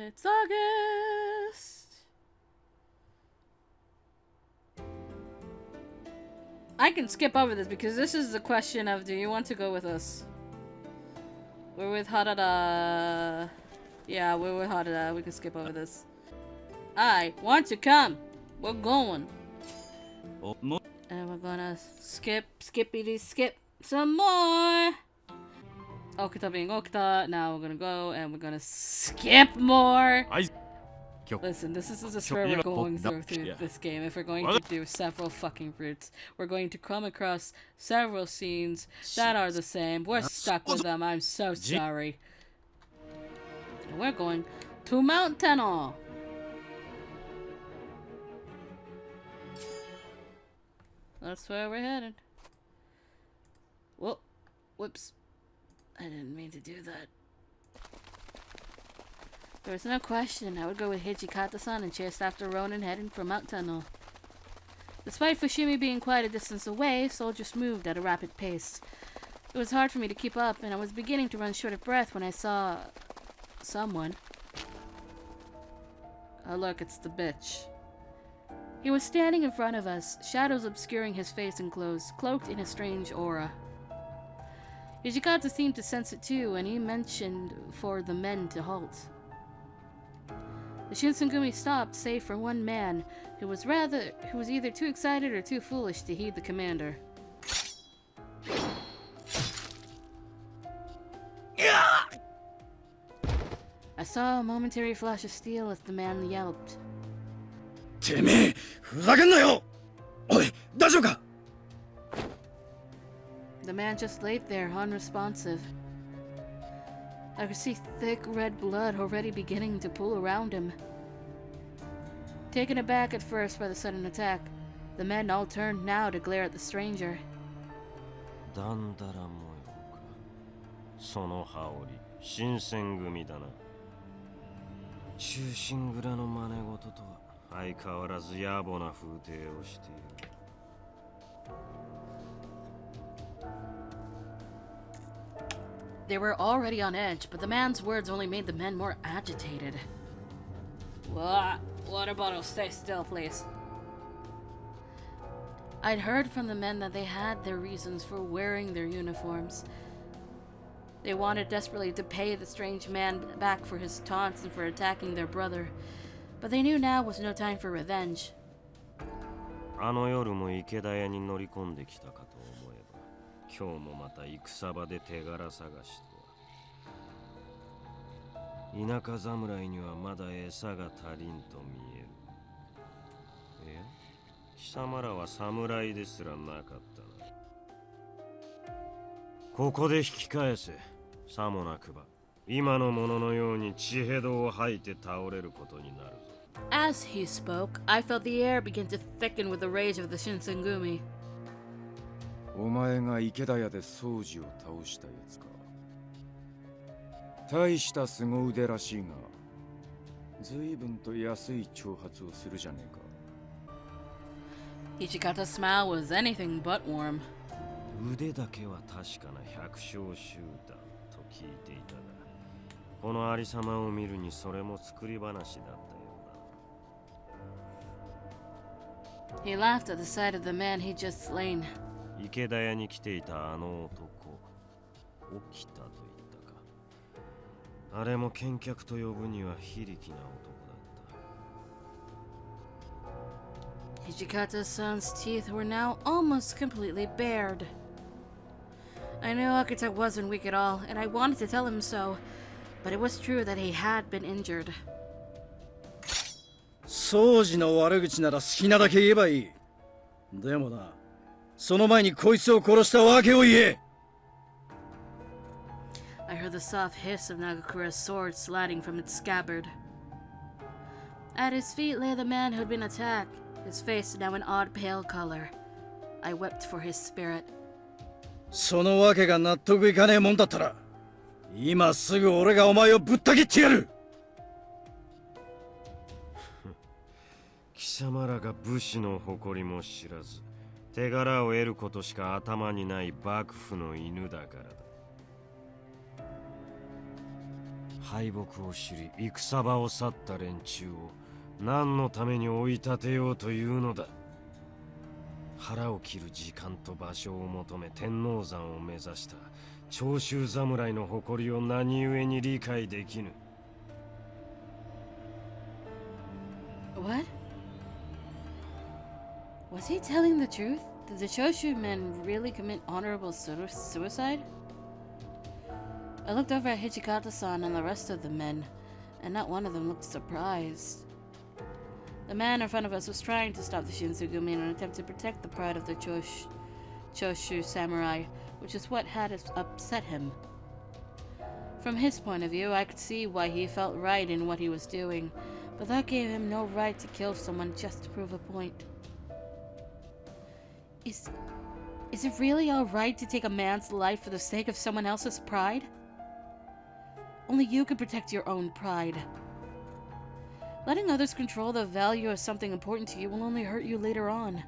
It's August. I can skip over this because this is the question of, do you want to go with us? We're with Harada. Yeah, we're with Harada. We can skip over this. I want to come. We're going. And we're gonna skip some more. Okita being Okita. Now we're gonna go and we're gonna skip more. Listen, this is just where we're going through this game. If we're going to do several fucking routes, we're going to come across several scenes that are the same. We're stuck with them. I'm so sorry. And we're going to Mount Tenno. That's where we're headed. Whoa. Whoops. I didn't mean to do that. There was no question I would go with Hijikata-san and chase after Ronin heading for Mount Tenno. Despite Fushimi being quite a distance away, soldiers moved at a rapid pace. It was hard for me to keep up, and I was beginning to run short of breath when I saw someone. Oh look, it's the bitch. He was standing in front of us, shadows obscuring his face and clothes, cloaked in a strange aura. Hijikata seemed to sense it too, and he mentioned for the men to halt. The Shinsengumi stopped, save for one man, who was either too excited or too foolish to heed the commander. I saw a momentary flash of steel as the man yelped. The man just lay there, unresponsive. I could see thick red blood already beginning to pool around him. Taken aback at first by the sudden attack, the men all turned now to glare at the stranger. They were already on edge, but the man's words only made the men more agitated. Water bottle, stay still, please. I'd heard from the men that they had their reasons for wearing their uniforms. They wanted desperately to pay the strange man back for his taunts and for attacking their brother, but they knew now was no time for revenge. As he spoke, I felt the air begin to thicken with the rage of the Shinsengumi. Hijikata's smile was anything but warm. He laughed at the sight of the man he'd just slain. Hijikata-san's teeth were now almost completely bared. I knew Akita wasn't weak at all, and I wanted to tell him so, but it was true that he had been injured. I heard the soft hiss of Nagakura's sword sliding from its scabbard. At his feet lay the man who'd been attacked, his face now an odd pale color. I wept for his spirit. 敗北を知り戦場を去った連中を何のために追い立てようというのだ。腹を切る時間と場所を求め天王山を目指した長州侍の誇りを何故に理解できぬ。 What? Was he telling the truth? Did the Choshu men really commit honorable suicide? I looked over at Hijikata-san and the rest of the men, and not one of them looked surprised. The man in front of us was trying to stop the Shinsengumi in an attempt to protect the pride of the Choshu samurai, which is what had upset him. From his point of view, I could see why he felt right in what he was doing, but that gave him no right to kill someone just to prove a point. Is it really alright to take a man's life for the sake of someone else's pride? Only you can protect your own pride. Letting others control the value of something important to you will only hurt you later on.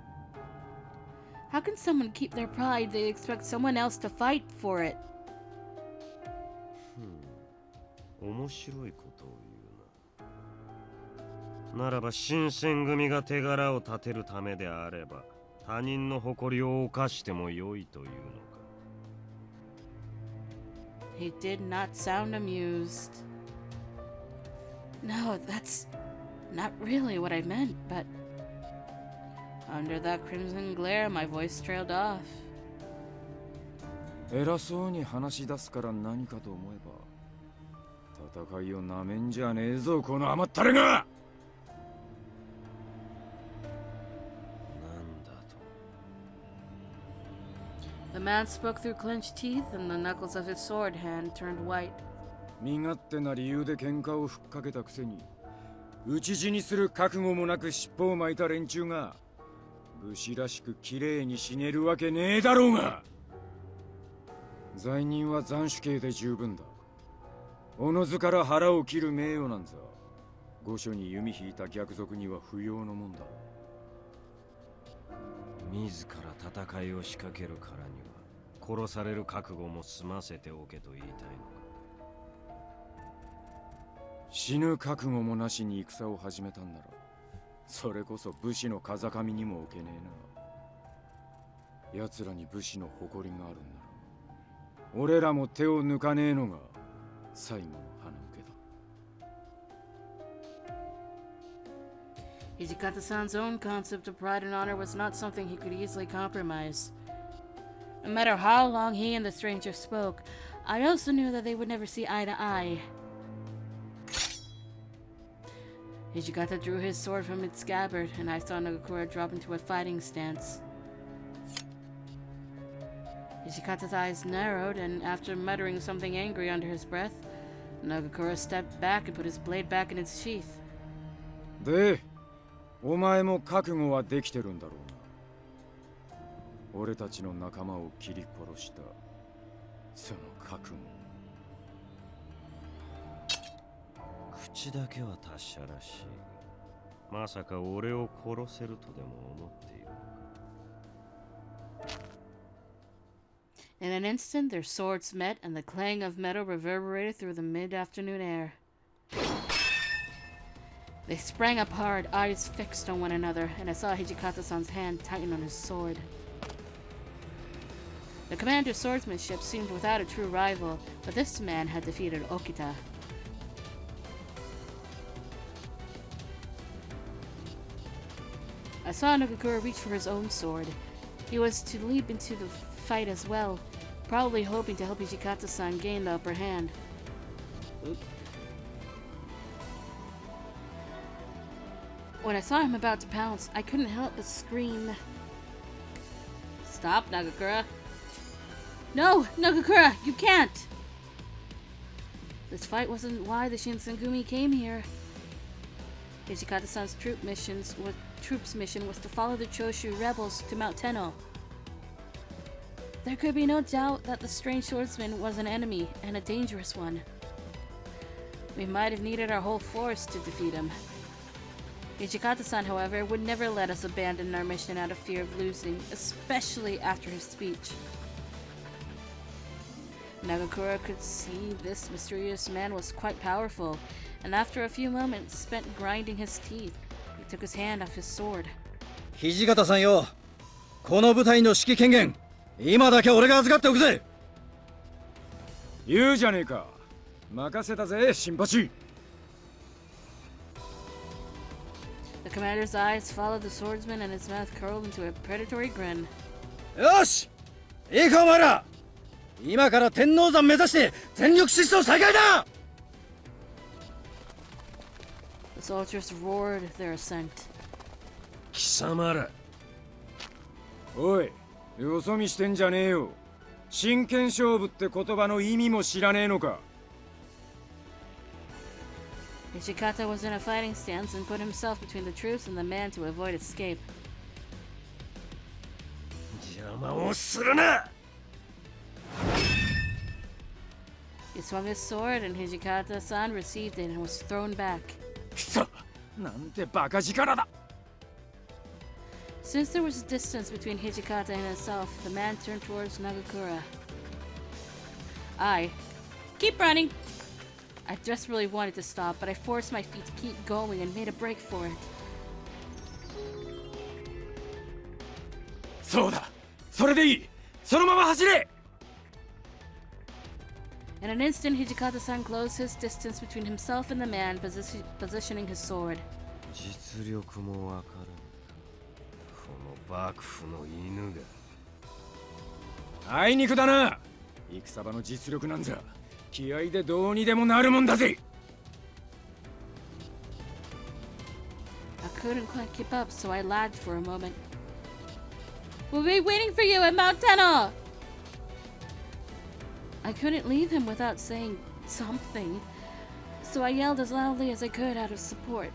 How can someone keep their pride if they expect someone else to fight for it? 面白いことを言うな。ならば新選組が手柄を立てるためであれば他人の誇りを犯しても良いというのか。 He did not sound amused. No, that's not really what I meant, but under that crimson glare, my voice trailed off. 偉そうに話し出すから何かと思えば戦いをなめんじゃねえぞこの甘ったれが。 The man spoke through clenched teeth, and the knuckles of his sword hand turned white. 身勝手な理由で喧嘩をふっかけたくせに討ち死にする覚悟もなく尻尾を巻いた連中が武士らしく綺麗に死ねるわけねえだろうが。罪人は斬首刑で十分だ。おのずから腹を切る名誉なんざ御所に弓引いた逆賊には不要のもんだ。自ら戦いを仕掛けるからには殺される覚悟も済ませておけと言いたいのか。死ぬ覚悟もなしに戦を始めたんならそれこそ武士の風上にも置けねえな。奴らに武士の誇りがあるんなら俺らも手を抜かねえのが最後の花向けだ。 Hijikata-san's own concept of pride and honor was not something he could easily compromise. No matter how long he and the stranger spoke, I also knew that they would never see eye to eye. Hijikata drew his sword from its scabbard, and I saw Nagakura drop into a fighting stance. Hijikata's eyes narrowed, and after muttering something angry under his breath, Nagakura stepped back and put his blade back in its sheath. でお前も覚悟はできてるんだろうな。俺たちの仲間を切り殺したその覚悟。口だけは達者らしい。まさか俺を殺せるとでも思っている。 In an instant, their swords met, and the clang of metal reverberated through the mid-afternoon air. They sprang up hard, eyes fixed on one another, and I saw Hijikata-san's hand tighten on his sword. The commander's swordsmanship seemed without a true rival, but this man had defeated Okita. I saw Nagakura reach for his own sword. He was to leap into the fight as well, probably hoping to help Hijikata-san gain the upper hand. Oops. When I saw him about to pounce, I couldn't help but scream. Stop, Nagakura. No, Nagakura, you can't! This fight wasn't why the Shinsengumi came here. Hijikata-san's troops' mission was to follow the Choshu rebels to Mount Tenno. There could be no doubt that the strange swordsman was an enemy, and a dangerous one. We might have needed our whole force to defeat him. Hijikata-san, however, would never let us abandon our mission out of fear of losing, especially after his speech. Nagakura could see this mysterious man was quite powerful, and after a few moments spent grinding his teeth, he took his hand off his sword. 土方さんよ、この部隊の指揮権限、今だけ俺が預かっておくぜ。言うじゃねえか。任せたぜ、新八。The commander's eyes followed the swordsman and his mouth curled into a predatory grin. よし、いいかお前ら。今から天王山目指して全力疾走再開だ。The soldiers roared their assent. 貴様ら。おい、よそ見してんじゃねえよ。真剣勝負って言葉の意味も知らねえのか。Hijikata was in a fighting stance and put himself between the troops and the man to avoid escape. 邪魔をするな。He swung his sword and Hijikata-san received it and was thrown back. くそ、なんてバカ力だ。Since there was distance between Hijikata and himself, the man turned towards Nagakura. Keep running! I desperately wanted to stop, but I forced my feet to keep going and made a break for it. そうだ、それでいい。そのまま走れ。In an instant, Hijikata-san closed his distance between himself and the man, positioning his sword. 実力もわからんか。この幕府の犬が。あいにくだな。戦場の実力なんざ気合でどうにでもなるもんだぜ。I couldn't quite keep up, so I lagged for a moment. We'll be waiting for you at Mount Tenno! I couldn't leave him without saying something, so I yelled as loudly as I could out of support.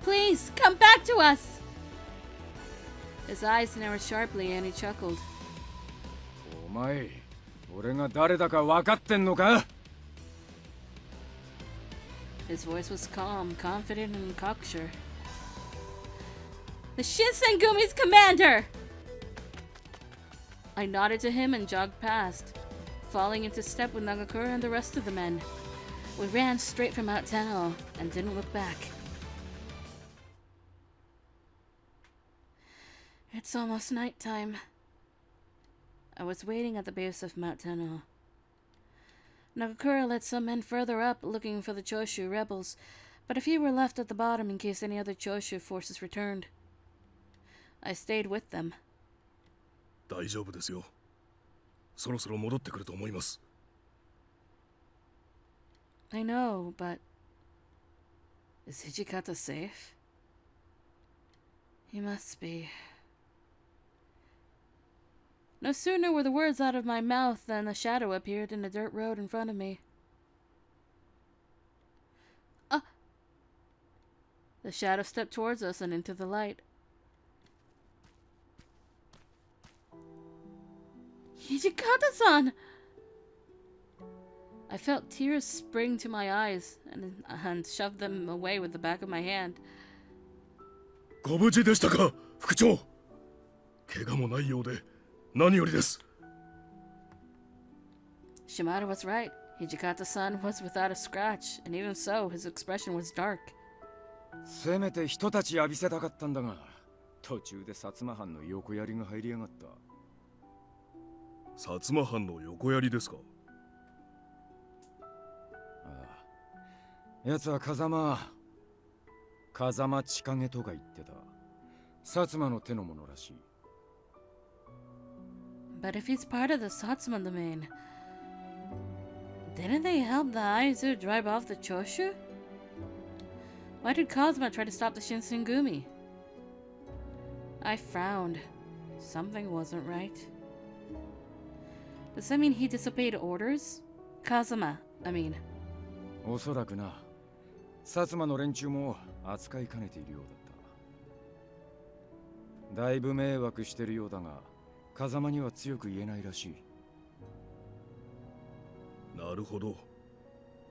Please, come back to us! His eyes narrowed sharply and he chuckled. お前、俺が誰だか分かってんのか？ His voice was calm, confident, and cocksure. The Shinsengumi's commander! I nodded to him and jogged past, falling into step with Nagakura and the rest of the men. We ran straight for Mount Tenno and didn't look back. It's almost nighttime. I was waiting at the base of Mount Tenno. Nagakura led some men further up looking for the Choshu rebels, but a few were left at the bottom in case any other Choshu forces returned. I stayed with them. 大丈夫ですよ。そろそろ戻ってくると思います。I know, but is Hijikata safe? He must be. No sooner were the words out of my mouth than a shadow appeared in the dirt road in front of me. The shadow stepped towards us and into the light. Hijikata-san! I felt tears spring to my eyes and shoved them away with the back of my hand. ご無事でしたか、副長。怪我もないようで何よりです。Shimada was right. Hijikata-san was without a scratch, and even so, his expression was dark. せめて人たち浴びせたかったんだが、途中で薩摩藩の横槍が入りやがった。薩摩藩の横槍ですか。奴は風間千景とか言ってた。薩摩の手の者らしい。But if he's part of the Satsuma domain, didn't they help the Aizu drive off the Choshu? Why did Kazuma try to stop the Shinsengumi? I frowned. Something wasn't right. Does that mean he disobeyed orders? Kazuma, I mean. おそらくな。薩摩の連中も扱いかねているようだった。だいぶ迷惑してるようだが、風間には強く言えないらしい。なるほど。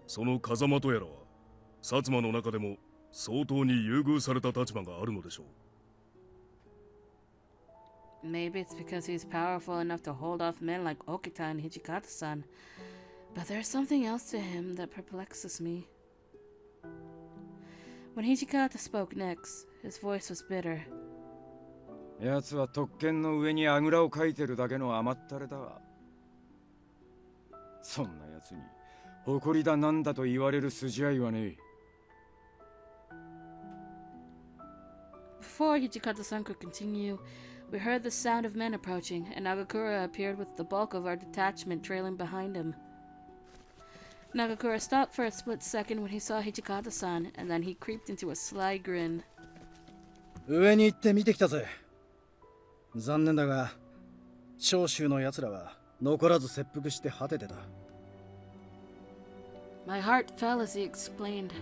その風間とやらは薩摩の中でも相当に優遇された立場があるのでしょう。Maybe it's because he's powerful enough to hold off men like Okita and Hijikata-san. But there's something else to him that perplexes me. When Hijikata spoke next, his voice was bitter. 奴は特権の上にあぐらをかいてるだけの甘ったれだ。そんな奴に誇りだなんだと言われる筋合いはねえ。Before Hijikata-san could continue, we heard the sound of men approaching, and Nagakura appeared with the bulk of our detachment trailing behind him. Nagakura stopped for a split second when he saw Hijikata-san, and then he creeped into a sly grin. 上に行って見てきたぜ。残念だが、長州の奴らは残らず切腹して果ててた。My heart fell as he explained.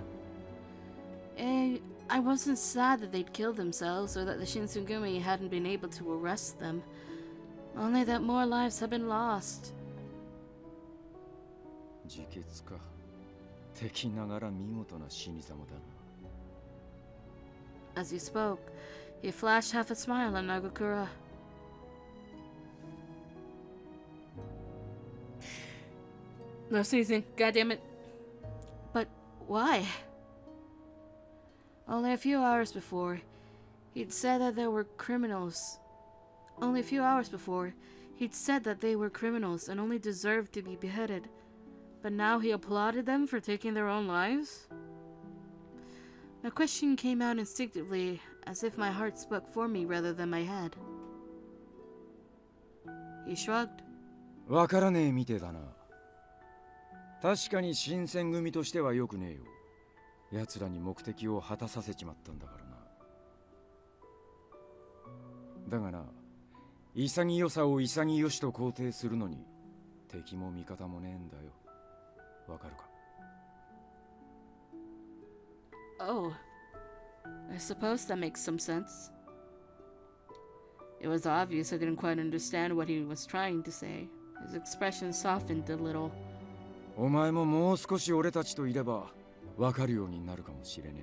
I wasn't sad that they'd killed themselves or that the Shinsengumi hadn't been able to arrest them. Only that more lives have been lost. 自決か。敵ながら見事な死に様だな。As he spoke, he flashed half a smile at Nagakura. No sneezing, goddammit. But why? Only a few hours before, he'd said that they were criminals. Only a few hours before, he'd said that they were criminals and only deserved to be beheaded. But now he applauded them for taking their own lives? My question came out instinctively, as if my heart spoke for me rather than my head. He shrugged. わからねえみてえだな。確かに新選組としてはよくねえよ。奴らに目的を果たさせちまったんだからな。だがな、潔さを潔しと肯定するのに敵も味方もねえんだよ。わかるか？ Oh, I suppose that makes some sense. It was obvious I didn't quite understand what he was trying to say. His expression softened a little. お前ももう少し俺たちといればわかるようになるかもしれねえ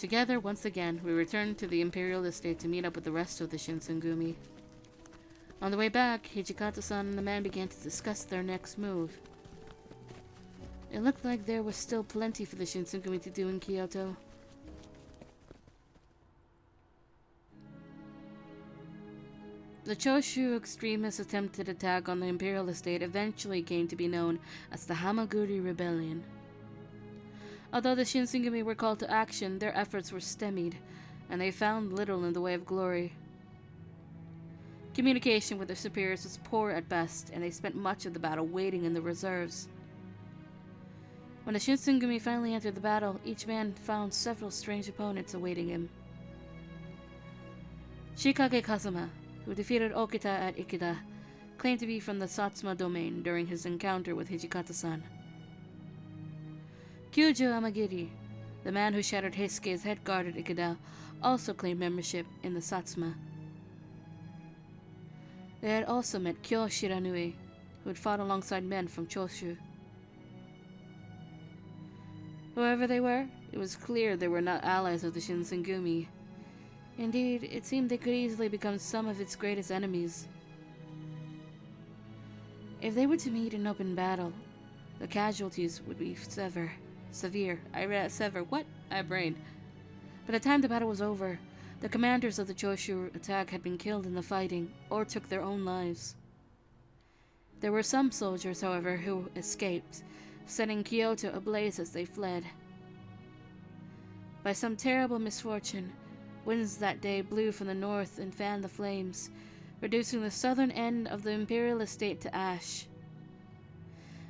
な。Together, once again, we returned to the Imperial Estate to meet up with the rest of the Shinsengumi. On the way back, Hijikata-san and the man began to discuss their next move. It looked like there was still plenty for the Shinsengumi to do in Kyoto. The Choshu extremists' attempted attack on the Imperial Estate eventually came to be known as the Hamaguri Rebellion. Although the Shinsengumi were called to action, their efforts were stymied, and they found little in the way of glory. Communication with their superiors was poor at best, and they spent much of the battle waiting in the reserves. When the Shinsengumi finally entered the battle, each man found several strange opponents awaiting him. Shikage Kazuma, who defeated Okita at Ikeda, claimed to be from the Satsuma domain during his encounter with Hijikata-san. Kyujo Amagiri, the man who shattered Heisuke's head guard at Ikeda, also claimed membership in the Satsuma. They had also met Kyo Shiranui, who had fought alongside men from Choshu. Whoever they were, it was clear they were not allies of the Shinsengumi. Indeed, it seemed they could easily become some of its greatest enemies. If they were to meet in open battle, the casualties would be severe. What? I brained. By the time the battle was over, the commanders of the Choshu attack had been killed in the fighting, or took their own lives. There were some soldiers, however, who escaped, setting Kyoto ablaze as they fled. By some terrible misfortune, winds that day blew from the north and fanned the flames, reducing the southern end of the Imperial Estate to ash.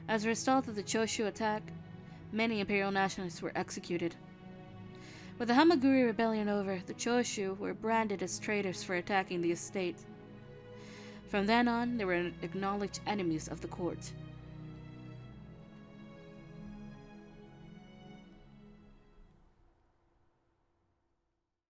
As a result of the Choshu attack, many Imperial nationalists were executed. With the Hamaguri rebellion over, the Choshu were branded as traitors for attacking the estate. From then on, they were acknowledged enemies of the court.